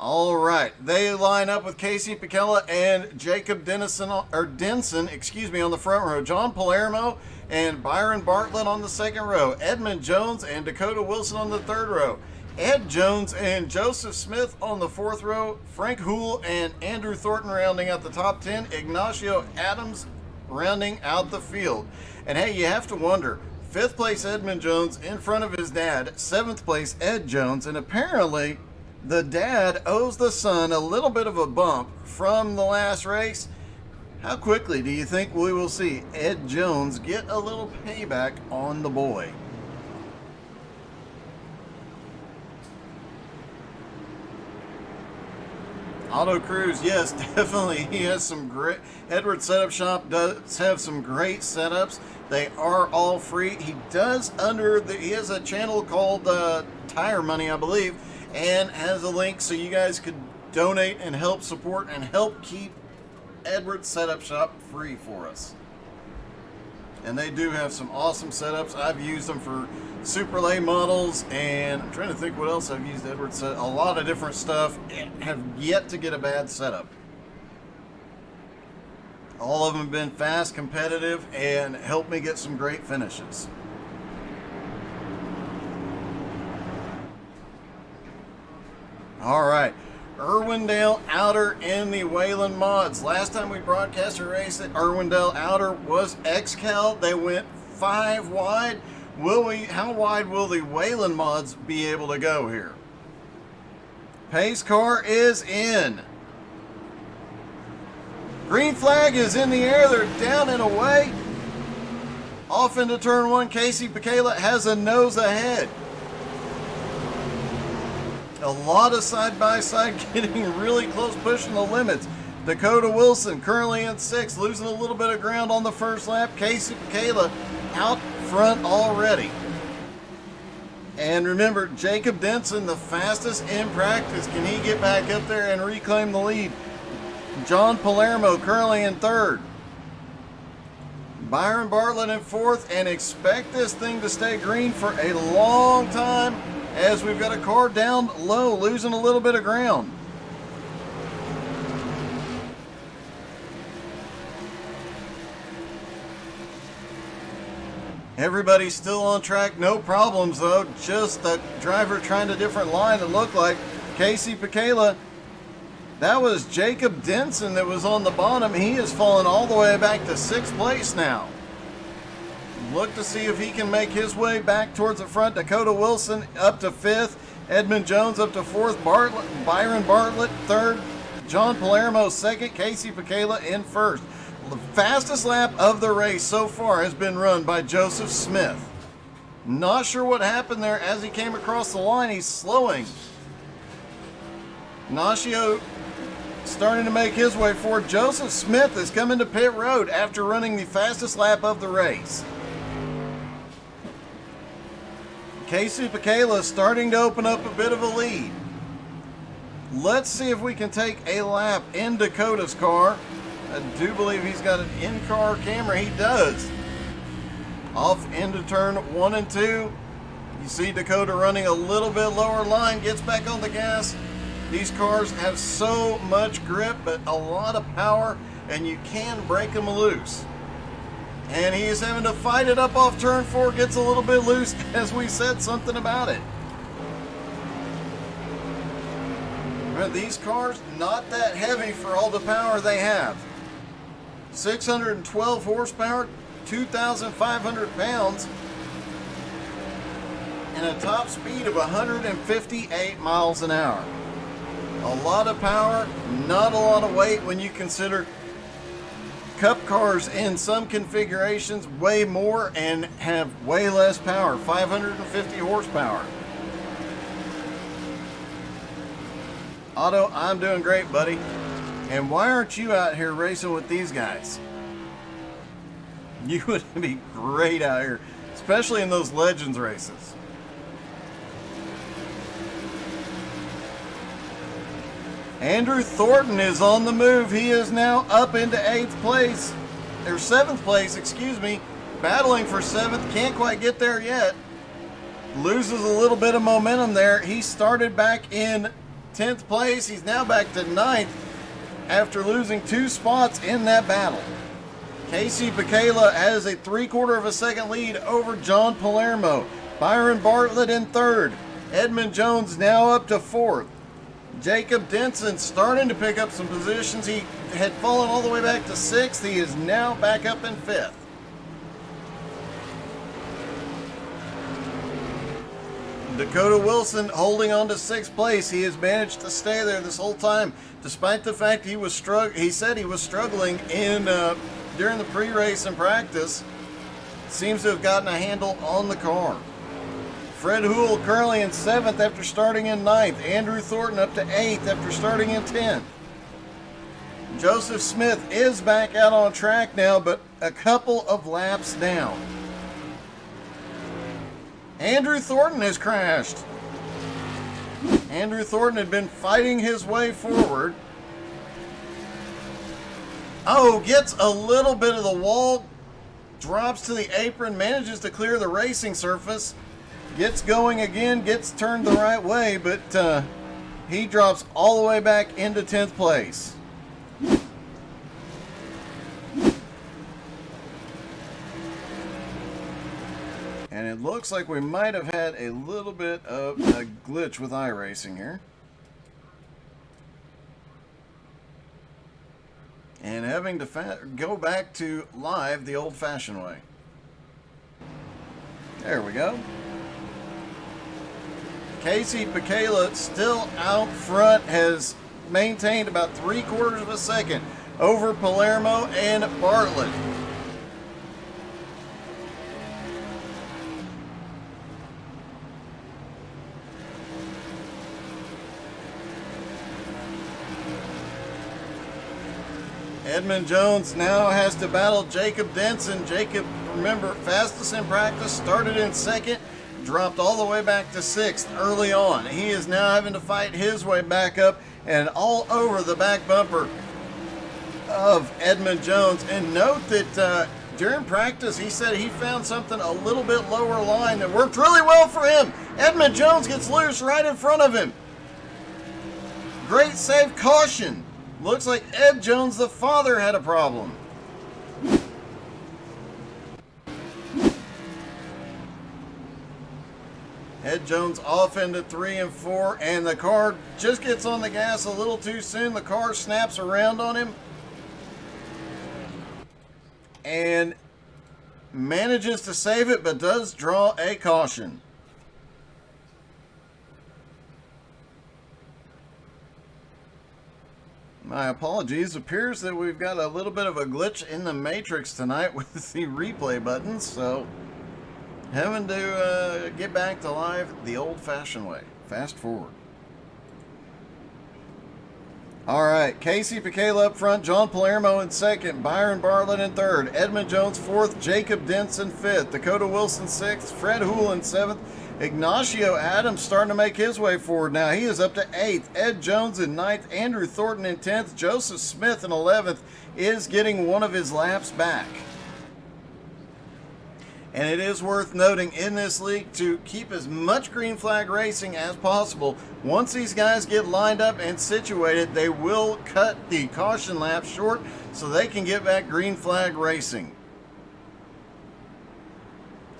All right, they line up with Casey Pekela and Jacob Denson, on the front row. John Palermo and Byron Bartlett on the second row. Edmund Jones and Dakota Wilson on the third row. Ed Jones and Joseph Smith on the fourth row. Frank Houle and Andrew Thornton rounding out the top 10. Ignacio Adams rounding out the field. And hey, you have to wonder, fifth place Edmund Jones in front of his dad, seventh place Ed Jones, and apparently the dad owes the son a little bit of a bump from the last race. How quickly do you think we will see Ed Jones get a little payback on the boy? Auto Cruz, yes, definitely. He has some great. Edward Setup Shop does have some great setups. They are all free. He does he has a channel called Tire Money, I believe, and has a link so you guys could donate and help support and help keep Edward Setup Shop free for us. And they do have some awesome setups. I've used them for super late models, and I'm trying to think what else I've used Edward set. A lot of different stuff. Have yet to get a bad setup. All of them have been fast, competitive, and helped me get some great finishes. All right, Irwindale Outer in the Whelen mods. Last time we broadcast a race at Irwindale Outer was XCal. They went 5 wide. How wide will the Whelen mods be able to go here? Pace car is in. Green flag is in the air. They're down and away. Off into turn 1. Casey Pekela has a nose ahead. A lot of side-by-side getting really close, pushing the limits. Dakota Wilson currently in 6th, losing a little bit of ground on the first lap. Casey Pekela out front already. And remember, Jacob Denson, the fastest in practice. Can he get back up there and reclaim the lead? John Palermo currently in 3rd. Byron Bartlett in 4th, and expect this thing to stay green for a long time, as we've got a car down low, losing a little bit of ground. Everybody's still on track, no problems though. Just the driver trying a different line, it looked like. Casey Pekela, that was Jacob Denson that was on the bottom. He has fallen all the way back to 6th place now. Look to see if he can make his way back towards the front. Dakota Wilson up to 5th. Edmund Jones up to 4th. Byron Bartlett 3rd. John Palermo 2nd. Casey Pekela in 1st. The fastest lap of the race so far has been run by Joseph Smith. Not sure what happened there as he came across the line. He's slowing. Ignacio starting to make his way forward. Joseph Smith is coming to pit road after running the fastest lap of the race. Casey Pekela starting to open up a bit of a lead. Let's see if we can take a lap in Dakota's car. I do believe he's got an in-car camera. He does. Off into turn 1 and 2. You see Dakota running a little bit lower line, gets back on the gas. These cars have so much grip, but a lot of power, and you can break them loose. And he is having to fight it up off turn 4, gets a little bit loose, as we said something about it. But these cars, not that heavy for all the power they have. 612 horsepower, 2,500 pounds, and a top speed of 158 miles an hour. A lot of power, not a lot of weight when you consider Cup cars in some configurations weigh more and have way less power, 550 horsepower. Otto, I'm doing great, buddy. And why aren't you out here racing with these guys? You would be great out here, especially in those Legends races. Andrew Thornton is on the move. He is now up into 8th place, or 7th place, excuse me, battling for 7th. Can't quite get there yet. Loses a little bit of momentum there. He started back in 10th place. He's now back to 9th after losing 2 spots in that battle. Casey Picala has a 3/4 of a second lead over John Palermo. Byron Bartlett in 3rd. Edmund Jones now up to 4th. Jacob Denson starting to pick up some positions. He had fallen all the way back to 6th. He is now back up in 5th. Dakota Wilson holding on to 6th place. He has managed to stay there this whole time, despite the fact he said he was struggling during the pre-race and practice. Seems to have gotten a handle on the car. Fred Houle currently in 7th after starting in 9th. Andrew Thornton up to 8th after starting in 10th. Joseph Smith is back out on track now, but a couple of laps down. Andrew Thornton has crashed. Andrew Thornton had been fighting his way forward. Oh, gets a little bit of the wall, drops to the apron, manages to clear the racing surface, gets going again, gets turned the right way, but he drops all the way back into 10th place. And it looks like we might have had a little bit of a glitch with iRacing here. And having to go back to live the old-fashioned way. There we go. Casey Picala still out front, has maintained about 3/4 of a second over Palermo and Bartlett. Edmund Jones now has to battle Jacob Denson. Jacob, remember, fastest in practice, started in 2nd, dropped all the way back to 6th early on. He is now having to fight his way back up and all over the back bumper of Edmund Jones. And note that during practice, he said he found something a little bit lower line that worked really well for him. Edmund Jones gets loose right in front of him. Great save, caution. Looks like Ed Jones, the father, had a problem. Ed Jones off into 3 and 4, and the car just gets on the gas a little too soon. The car snaps around on him and manages to save it, but does draw a caution. My apologies. Appears that we've got a little bit of a glitch in the matrix tonight with the replay buttons, so having to get back to live the old-fashioned way. Fast forward. All right, Casey Picala up front, John Palermo in 2nd, Byron Bartlett in 3rd, Edmund Jones 4th, Jacob Denson 5th, Dakota Wilson 6th, Fred Houle in 7th, Ignacio Adams starting to make his way forward now. He is up to 8th. Ed Jones in 9th. Andrew Thornton in 10th. Joseph Smith in 11th is getting one of his laps back. And it is worth noting in this league to keep as much green flag racing as possible. Once these guys get lined up and situated, they will cut the caution lap short so they can get back green flag racing.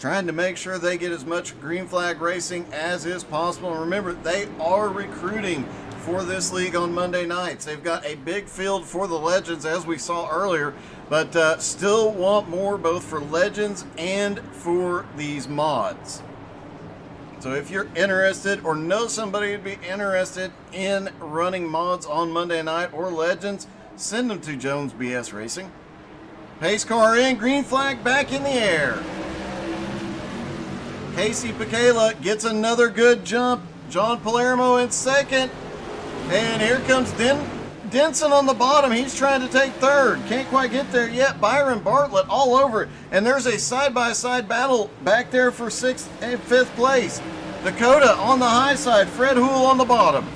Trying to make sure they get as much green flag racing as is possible. And remember, they are recruiting for this league on Monday nights. They've got a big field for the Legends, as we saw earlier, but still want more both for Legends and for these mods. So if you're interested or know somebody who'd be interested in running mods on Monday night or Legends, send them to Jones BS Racing. Pace car in, green flag back in the air. Casey Picala gets another good jump. John Palermo in 2nd. And here comes Denson on the bottom. He's trying to take 3rd. Can't quite get there yet. Byron Bartlett all over it. And there's a side-by-side battle back there for 6th and 5th place. Dakota on the high side. Fred Houle on the bottom.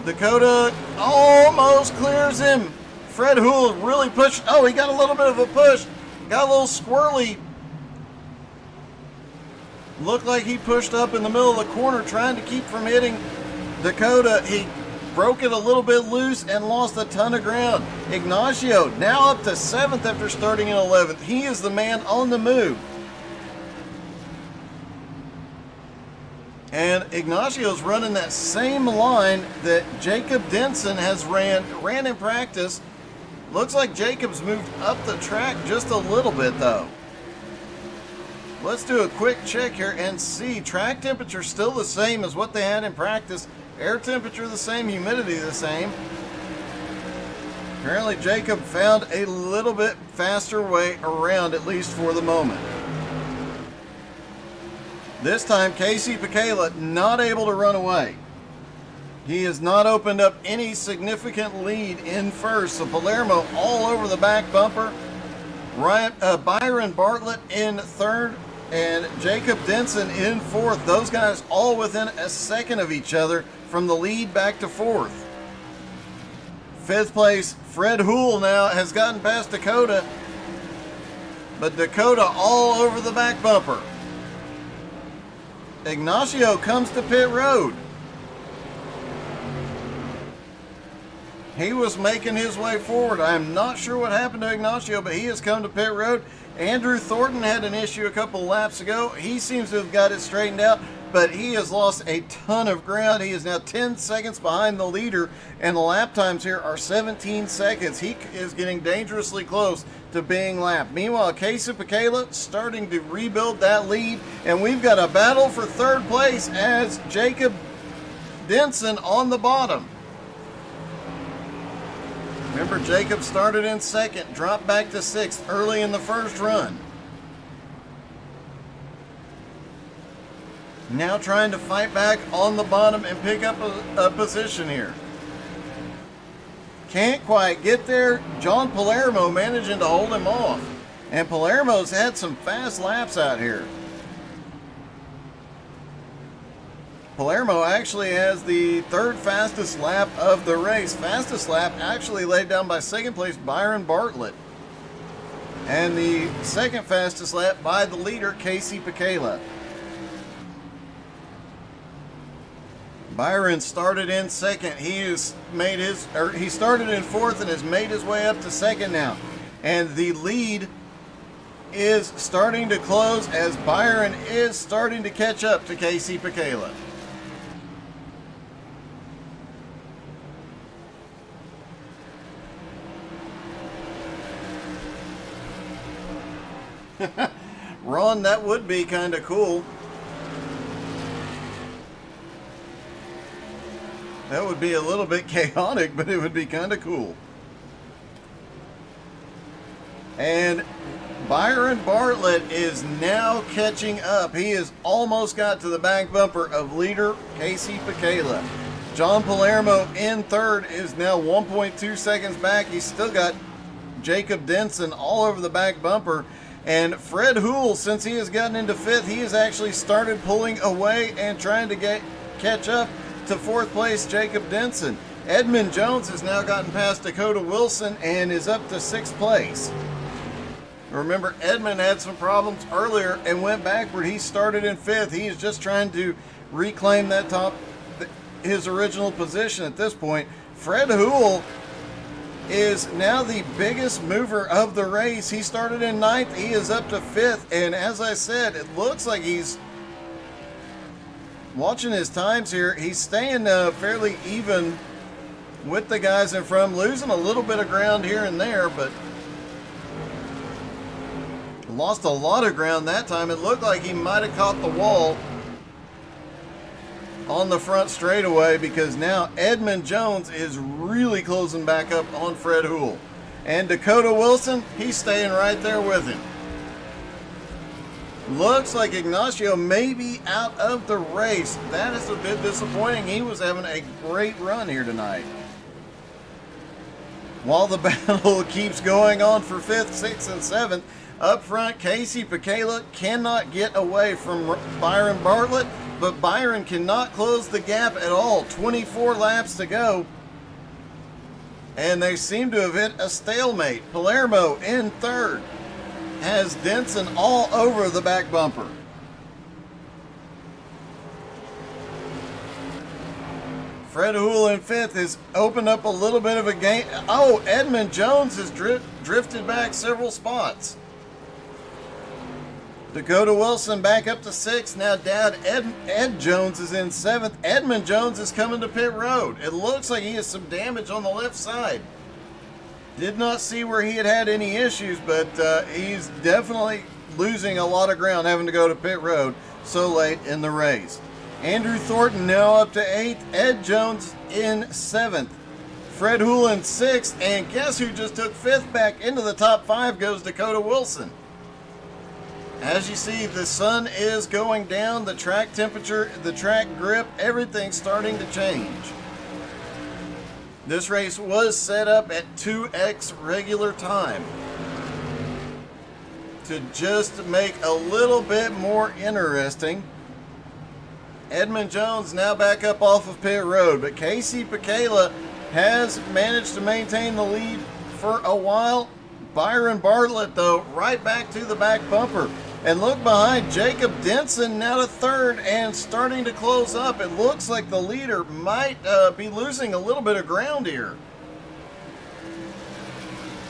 Dakota almost clears him. Fred Houle really pushed. Oh, he got a little bit of a push. Got a little squirrely Looked like he pushed up in the middle of the corner trying to keep from hitting Dakota. He broke it a little bit loose and lost a ton of ground. Ignacio now up to 7th after starting in 11th. He is the man on the move. And Ignacio's running that same line that Jacob Denson has ran in practice. Looks like Jacob's moved up the track just a little bit though. Let's do a quick check here and see. Track temperature still the same as what they had in practice. Air temperature the same, humidity the same. Apparently Jacob found a little bit faster way around, at least for the moment. This time Casey Pekela not able to run away. He has not opened up any significant lead in first. So Palermo all over the back bumper. Byron Bartlett in third and Jacob Denson in fourth. Those guys all within a second of each other from the lead back to fourth. Fifth place, Fred Houle now has gotten past Dakota, but Dakota all over the back bumper. Ignacio comes to pit road. He was making his way forward. I'm not sure what happened to Ignacio, but he has come to pit road. Andrew Thornton had an issue a couple of laps ago. He seems to have got it straightened out, but he has lost a ton of ground. He is now 10 seconds behind the leader, and the lap times here are 17 seconds. He is getting dangerously close to being lapped. Meanwhile, Casey Pekela starting to rebuild that lead, and we've got a battle for third place as Jacob Denson on the bottom. Remember, Jacob started in second, dropped back to sixth early in the first run. Now trying to fight back on the bottom and pick up a position here. Can't quite get there. John Palermo managing to hold him off. And Palermo's had some fast laps out here. Palermo actually has the third fastest lap of the race. Fastest lap actually laid down by second place Byron Bartlett. And the second fastest lap by the leader, Casey Pekela. Byron started in second. He started in fourth and has made his way up to second now. And the lead is starting to close as Byron is starting to catch up to Casey Pekela. Ron, that would be kind of cool. That would be a little bit chaotic, but it would be kind of cool. And Byron Bartlett is now catching up. He has almost got to the back bumper of leader Casey Pekela. John Palermo in third is now 1.2 seconds back. He's still got Jacob Denson all over the back bumper. And Fred Houle, since he has gotten into fifth, he has actually started pulling away and trying to catch up to fourth place Jacob Denson. Edmund Jones has now gotten past Dakota Wilson and is up to sixth place. Remember, Edmund had some problems earlier and went backward. He started in fifth. He is just trying to reclaim that his original position at this point. Fred Houle is now the biggest mover of the race. He started in ninth. He is up to fifth. And as I said, it looks like he's watching his times here. He's staying fairly even with the guys in front, losing a little bit of ground here and there, but lost a lot of ground that time. It looked like he might have caught the wall on the front straightaway because now Edmund Jones is really closing back up on Fred Houle. And Dakota Wilson, he's staying right there with him. Looks like Ignacio may be out of the race. That is a bit disappointing. He was having a great run here tonight. While the battle keeps going on for 5th, 6th, and 7th, up front, Casey Pekela cannot get away from Byron Bartlett, but Byron cannot close the gap at all. 24 laps to go, and they seem to have hit a stalemate. Palermo in third has Denson all over the back bumper. Fred Whelen in fifth has opened up a little bit of a game. Oh, Edmund Jones has drifted back several spots. Dakota Wilson back up to sixth. Now Dad Ed Jones is in seventh. Edmund Jones is coming to pit road. It looks like he has some damage on the left side. Did not see where he had any issues, but he's definitely losing a lot of ground having to go to pit road so late in the race. Andrew Thornton now up to eighth. Ed Jones in seventh. Fred Whelen sixth. And guess who just took fifth back into the top five goes Dakota Wilson. As you see, the sun is going down, the track temperature, the track grip, everything's starting to change. This race was set up at 2x regular time to just make a little bit more interesting. Edmund Jones now back up off of pit road, but Casey Pekela has managed to maintain the lead for a while. Byron Bartlett, though, right back to the back bumper. And look behind, Jacob Denson now to third and starting to close up. It looks like the leader might be losing a little bit of ground here.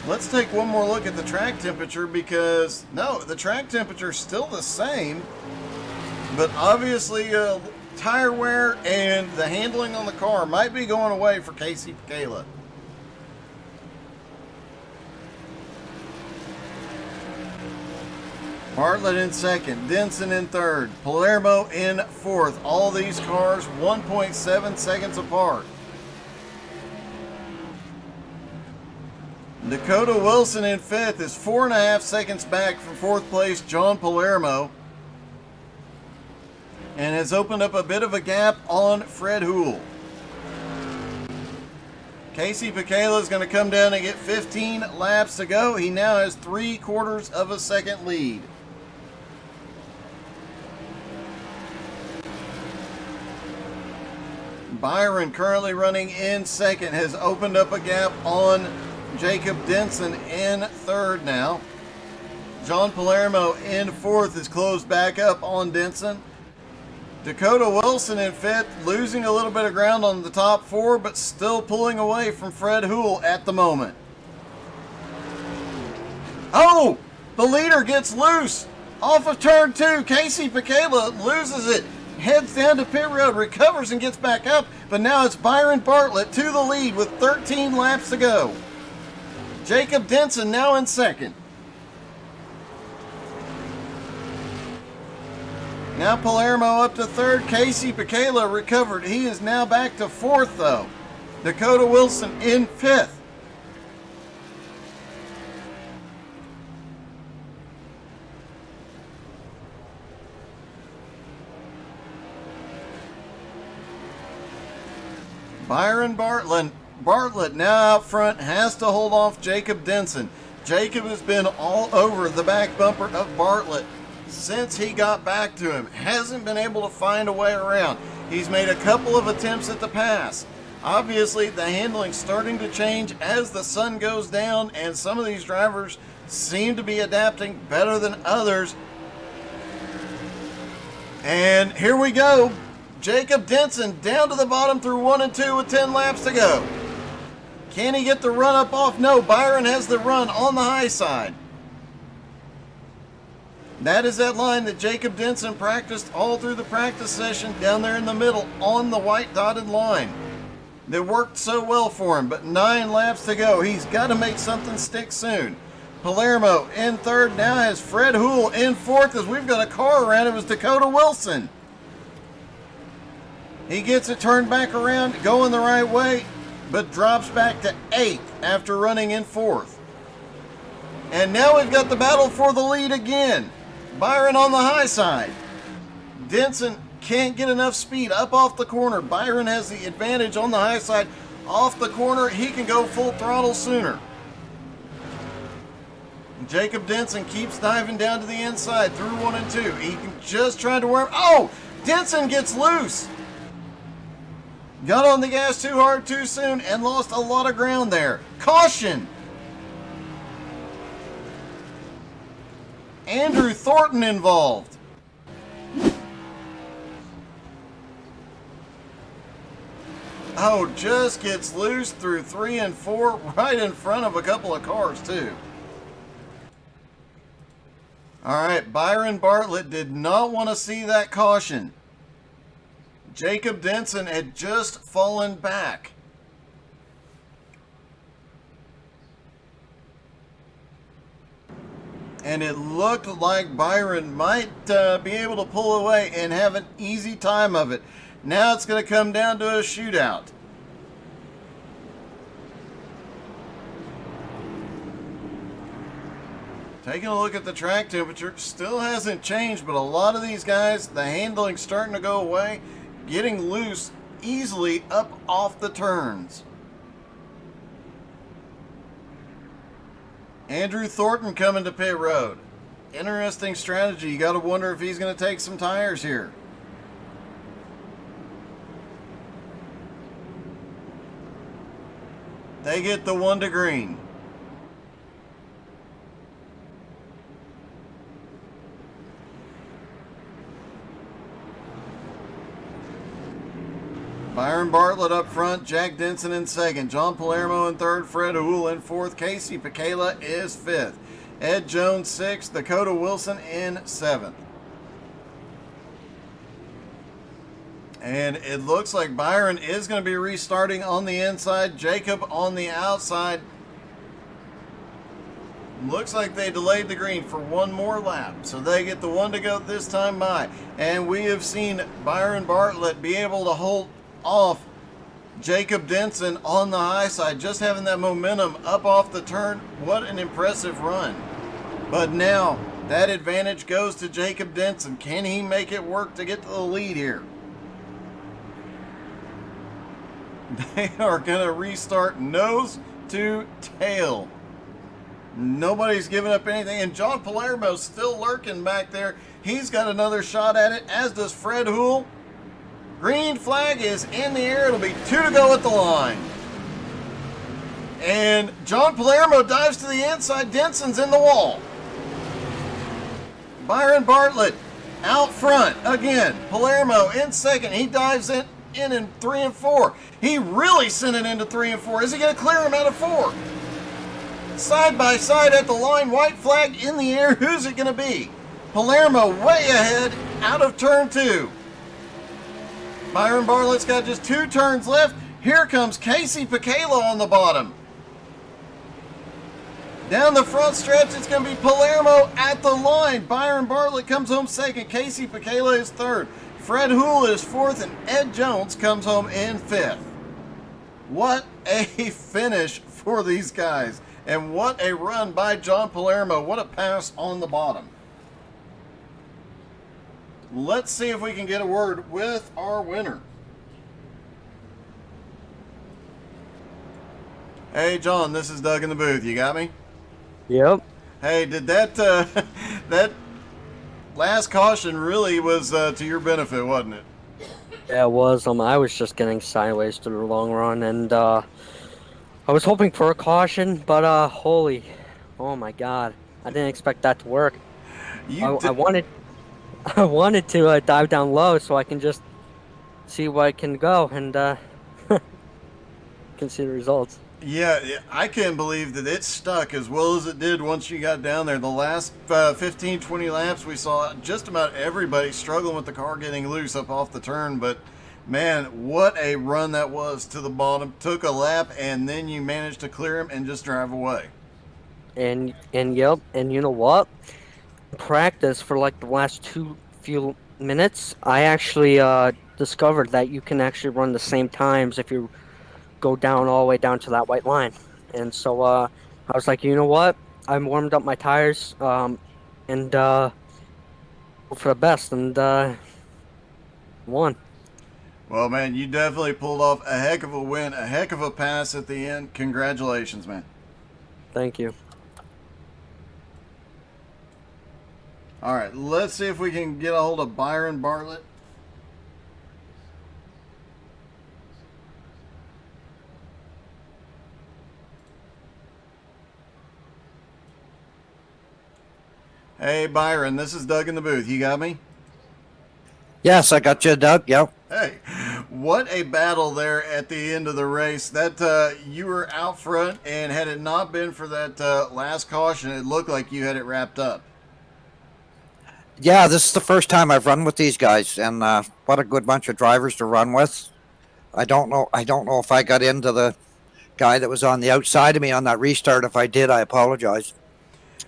Let's take one more look at the track temperature because, no, the track temperature is still the same. But obviously, tire wear and the handling on the car might be going away for Casey Pekela. Bartlett in second, Denson in third, Palermo in fourth. All these cars 1.7 seconds apart. Dakota Wilson in fifth is 4.5 seconds back from fourth place John Palermo and has opened up a bit of a gap on Fred Whelen. Casey Pekela is going to come down and get 15 laps to go. He now has 3/4 of a second lead. Byron, currently running in second, has opened up a gap on Jacob Denson in third now. John Palermo in fourth has closed back up on Denson. Dakota Wilson in fifth, losing a little bit of ground on the top four, but still pulling away from Fred Whelen at the moment. Oh, the leader gets loose off of turn two. Casey Pekela loses it. Heads down to pit road, recovers and gets back up, but now it's Byron Bartlett to the lead with 13 laps to go. Jacob Denson now in second. Now Palermo up to third. Casey Pekela recovered. He is now back to fourth though. Dakota Wilson in fifth. Byron Bartlett now out front has to hold off Jacob Denson. Jacob has been all over the back bumper of Bartlett since he got back to him. Hasn't been able to find a way around. He's made a couple of attempts at the pass. Obviously, the handling's starting to change as the sun goes down, and some of these drivers seem to be adapting better than others. And here we go. Jacob Denson down to the bottom through 1 and 2 with 10 laps to go. Can he get the run up off? No, Byron has the run on the high side. That is that line that Jacob Denson practiced all through the practice session down there in the middle on the white dotted line. That worked so well for him, but 9 laps to go. He's got to make something stick soon. Palermo in third now has Fred Whelen in fourth as we've got a car around him. It was Dakota Wilson. He gets it turned back around, going the right way, but drops back to 8th after running in fourth. And now we've got the battle for the lead again. Byron on the high side. Denson can't get enough speed up off the corner. Byron has the advantage on the high side. Off the corner, he can go full throttle sooner. Jacob Denson keeps diving down to the inside through 1 and 2. He can just try to worm. Oh, Denson gets loose. Got on the gas too hard too soon and lost a lot of ground there. Caution! Andrew Thornton involved. Oh, just gets loose through 3 and 4 right in front of a couple of cars, too. All right, Byron Bartlett did not want to see that caution. Jacob Denson had just fallen back. And it looked like Byron might be able to pull away and have an easy time of it. Now it's going to come down to a shootout. Taking a look at the track temperature, still hasn't changed, but a lot of these guys, the handling's starting to go away, getting loose easily up off the turns. Andrew Thornton coming to pit road. Interesting strategy. You got to wonder if he's going to take some tires here. They get the 1 to green. Byron Bartlett up front, Jack Denson in second, John Palermo in third, Fred Houle in fourth, Casey Picala is fifth, Ed Jones sixth, Dakota Wilson in seventh. And it looks like Byron is going to be restarting on the inside, Jacob on the outside. Looks like they delayed the green for one more lap, so they get the 1 to go this time by. And we have seen Byron Bartlett be able to hold off Jacob Denson on the high side, just having that momentum up off the turn. What an impressive run. But now that advantage goes to Jacob Denson. Can he make it work to get to the lead here? They are going to restart nose to tail. Nobody's giving up anything, and John Palermo's still lurking back there. He's got another shot at it, as does Fred Houle. Green flag is in the air. It'll be 2 to go at the line. And John Palermo dives to the inside. Denson's in the wall. Byron Bartlett out front again. Palermo in second. He dives in 3 and 4. He really sent it into 3 and 4. Is he going to clear him out of 4? Side by side at the line. White flag in the air. Who's it going to be? Palermo way ahead out of turn 2. Byron Bartlett's got just 2 turns left. Here comes Casey Picala on the bottom. Down the front stretch, it's going to be Palermo at the line. Byron Bartlett comes home second. Casey Picala is third. Fred Houle is fourth, and Ed Jones comes home in fifth. What a finish for these guys. And what a run by John Palermo. What a pass on the bottom. Let's see if we can get a word with our winner. Hey, John, this is Doug in the booth. You got me? Yep. Hey, did that that last caution really was to your benefit, wasn't it? Yeah, it was. I was just getting sideways to the long run, and I was hoping for a caution, but oh my God, I didn't expect that to work. I wanted to dive down low so I can just see where I can go and can see the results. Yeah, I can't believe that it stuck as well as it did once you got down there. The last 15, 20 laps, we saw just about everybody struggling with the car getting loose up off the turn. But, man, what a run that was to the bottom. Took a lap, and then you managed to clear him and just drive away. And yep, and you know what? Practice for like the last few minutes, I actually discovered that you can actually run the same times if you go down all the way down to that white line. And so I was like, you know what? I warmed up my tires and for the best, and won. Well, man, you definitely pulled off a heck of a win, a heck of a pass at the end. Congratulations, man. Thank you. All right, let's see if we can get a hold of Byron Bartlett. Hey, Byron, this is Doug in the booth. You got me? Yes, I got you, Doug. Yep. Hey, what a battle there at the end of the race. That you were out front, and had it not been for that last caution, it looked like you had it wrapped up. Yeah, this is the first time I've run with these guys, and what a good bunch of drivers to run with. I don't know. I don't know if I got into the guy that was on the outside of me on that restart. If I did, I apologize.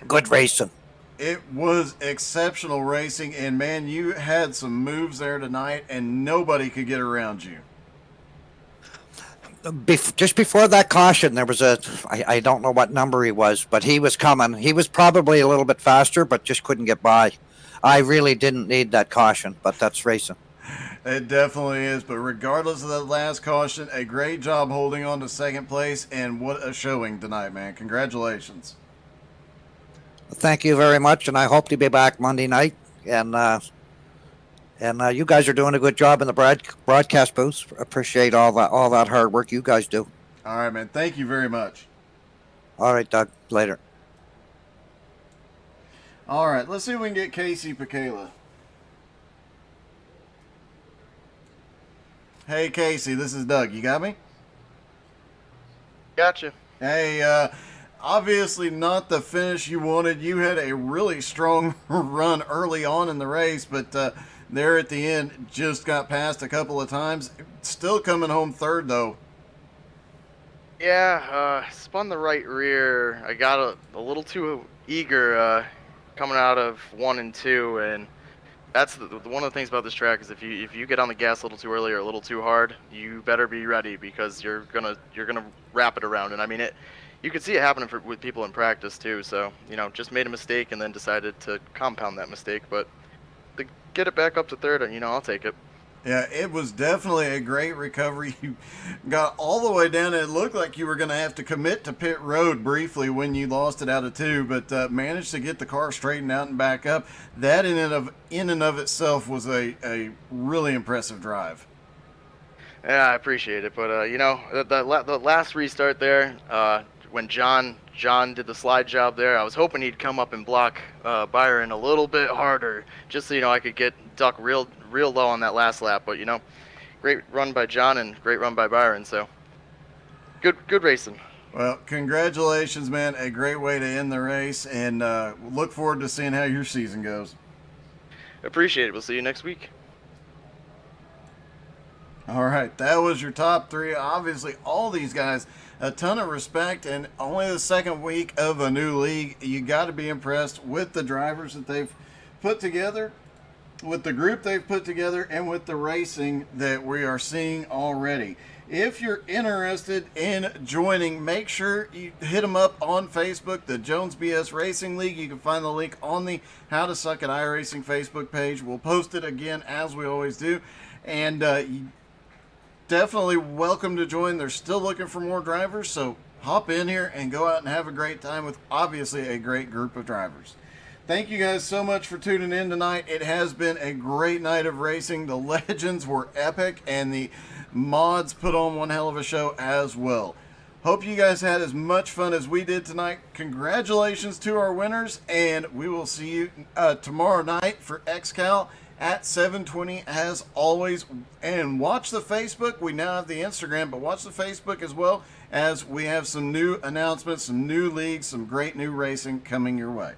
Good racing. It was exceptional racing, and man, you had some moves there tonight, and nobody could get around you. Just before that caution, there was I don't know what number he was, but he was coming. He was probably a little bit faster, but just couldn't get by. I really didn't need that caution, but that's racing. It definitely is, but regardless of that last caution, a great job holding on to second place, and what a showing tonight, man. Congratulations. Thank you very much, and I hope to be back Monday night. And you guys are doing a good job in the broadcast booth. Appreciate all that hard work you guys do. All right, man. Thank you very much. All right, Doug. Later. All right, let's see if we can get Casey Picala. Hey, Casey, this is Doug. You got me? Gotcha. Hey, obviously not the finish you wanted. You had a really strong run early on in the race, but there at the end just got passed a couple of times. Still coming home third, though. Yeah, spun the right rear. I got a little too eager coming out of 1 and 2, and that's one of the things about this track is if you get on the gas a little too early or a little too hard, you better be ready because you're gonna wrap it around. And I mean you could see it happening with people in practice too. So just made a mistake and then decided to compound that mistake. But to get it back up to third, I'll take it. Yeah, it was definitely a great recovery. You got all the way down, and it looked like you were going to have to commit to pit road briefly when you lost it out of 2, but managed to get the car straightened out and back up. That in and of itself was a really impressive drive. Yeah, I appreciate it, but the last restart there, when John did the slide job there, I was hoping he'd come up and block Byron a little bit harder, just so I could get duck real low on that last lap. But great run by John and great run by Byron. So good racing. Well, congratulations, man! A great way to end the race, and look forward to seeing how your season goes. Appreciate it. We'll see you next week. All right, that was your top 3. Obviously, all these guys, a ton of respect, and only the second week of a new league. You got to be impressed with the drivers that they've put together, with the group they've put together, and with the racing that we are seeing already. If you're interested in joining, make sure you hit them up on Facebook, the Jones BS Racing League. You can find the link on the How to Suck at iRacing Facebook page. We'll post it again as we always do. And you definitely welcome to join. They're still looking for more drivers, so hop in here and go out and have a great time with obviously a great group of drivers. Thank you guys so much for tuning in tonight. It has been a great night of racing. The legends were epic, and the mods put on one hell of a show as well. Hope you guys had as much fun as we did tonight. Congratulations to our winners, and we will see you tomorrow night for XCal at 7:20 as always. And watch the Facebook. We now have the Instagram, but watch the Facebook as well, as we have some new announcements, some new leagues, some great new racing coming your way.